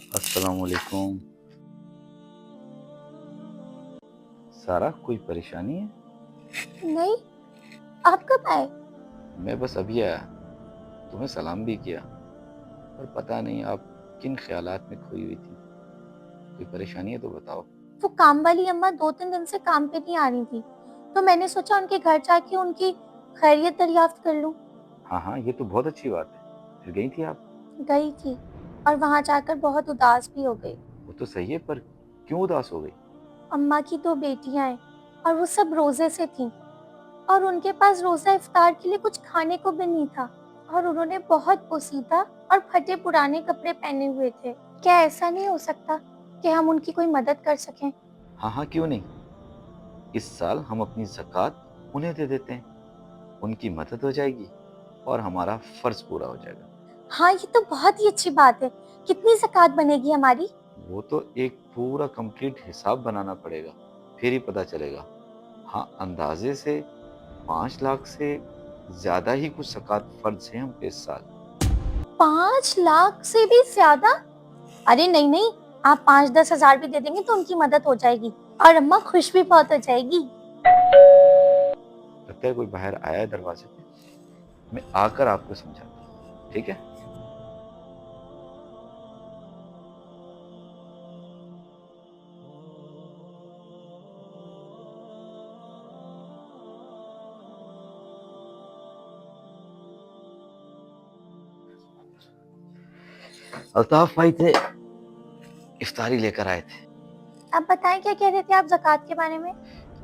अस्सलाम वालेकुम। सारा, कोई परेशानी है? नहीं, आप कब आए? मैं बस अभी आया, तुम्हें सलाम भी किया, पर पता नहीं आप किन ख्यालात में खोई हुई थी। कोई परेशानी है तो बताओ। वो काम वाली अम्मा 2-3 दिन से काम पे नहीं आ रही थी, तो मैंने सोचा उनके घर जाके उनकी खैरियत दरियाफ्त कर लूं। हाँ हाँ, ये तो बहुत अच्छी बात है। फिर गई थी आप? गई थी और वहां जाकर बहुत उदास भी हो गई। वो तो सही है, पर क्यों उदास हो गई? अम्मा की 2 बेटियां हैं और वो सब रोजे से थीं और उनके पास रोजा इफ्तार के लिए कुछ खाने को भी नहीं था और उन्होंने बहुत पोसीदा और फटे पुराने कपड़े पहने हुए थे। क्या ऐसा नहीं हो सकता कि हम उनकी कोई मदद कर सकें? हाँ हाँ, क्यों नहीं। इस साल हम अपनी ज़कात उन्हें दे देते हैं, उनकी मदद हो जाएगी और हमारा फ़र्ज़ पूरा हो जाएगा। हाँ, ये तो बहुत ही अच्छी बात है। कितनी ज़कात बनेगी हमारी? वो तो एक पूरा कंप्लीट हिसाब बनाना पड़ेगा, फिर ही पता चलेगा। हाँ, अंदाजे से 5 लाख से ज़्यादा ही कुछ ज़कात फ़र्ज़ हैं हम पे इस साल। 5 लाख से भी ज्यादा? अरे नहीं नहीं, आप 5-10 हजार भी दे देंगे तो उनकी मदद हो जाएगी और अम्मा खुश भी बहुत हो जाएगी। लगता है कोई बाहर आया है दरवाजे पे। मैं आकर आपको समझाता हूँ, ठीक है? अल्ताफ भाई थे, इफ्तारी लेकर आए थे। आप बताएं, क्या कह रहे थे आप ज़कात के बारे में?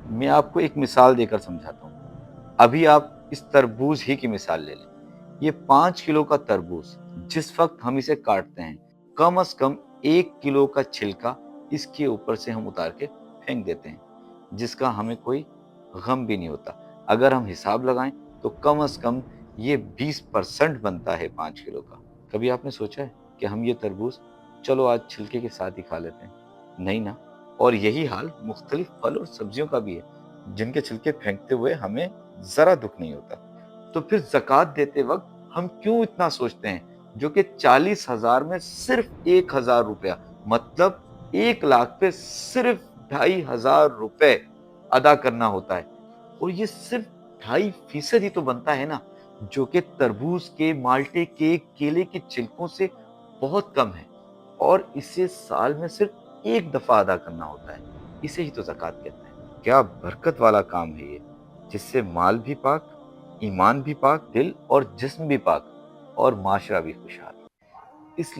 मैं आपको एक मिसाल देकर समझाता हूँ। अभी आप इस तरबूज ही की मिसाल ले लें। ये 5 किलो का तरबूज, जिस वक्त हम इसे काटते हैं, कम से कम 1 किलो का छिलका इसके ऊपर से हम उतार के फेंक देते हैं, जिसका हमें कोई गम भी नहीं होता। अगर हम हिसाब लगाएं तो कम से कम ये 20% बनता है 5 किलो का। कभी आपने सोचा है कि हम ये तरबूज चलो आज छिलके के साथ ही खा लेते हैं? नहीं ना। और यही हाल मुख्तलिफ फल और सब्जियों का भी है, जिनके छिलके फेंकते हुए हमें जरा दुख नहीं होता। तो फिर ज़कात देते वक्त हम क्यों इतना सोचते हैं, जो कि 40,000 में सिर्फ 1,000 रुपया, मतलब 1 लाख पे सिर्फ 2,500 रुपए अदा करना होता है। और ये सिर्फ 2.5% ही तो बनता है ना, जो कि तरबूज के, माल्टे के, केले के छिलकों से बहुत कम है। और इसे साल में सिर्फ एक दफा अदा करना होता है। इसे ही तो ज़कात कहते हैं। क्या बरकत वाला काम है ये, जिससे माल भी पाक, ईमान भी पाक, दिल और जिस्म भी पाक और माशरा भी खुशहाल। इसलिए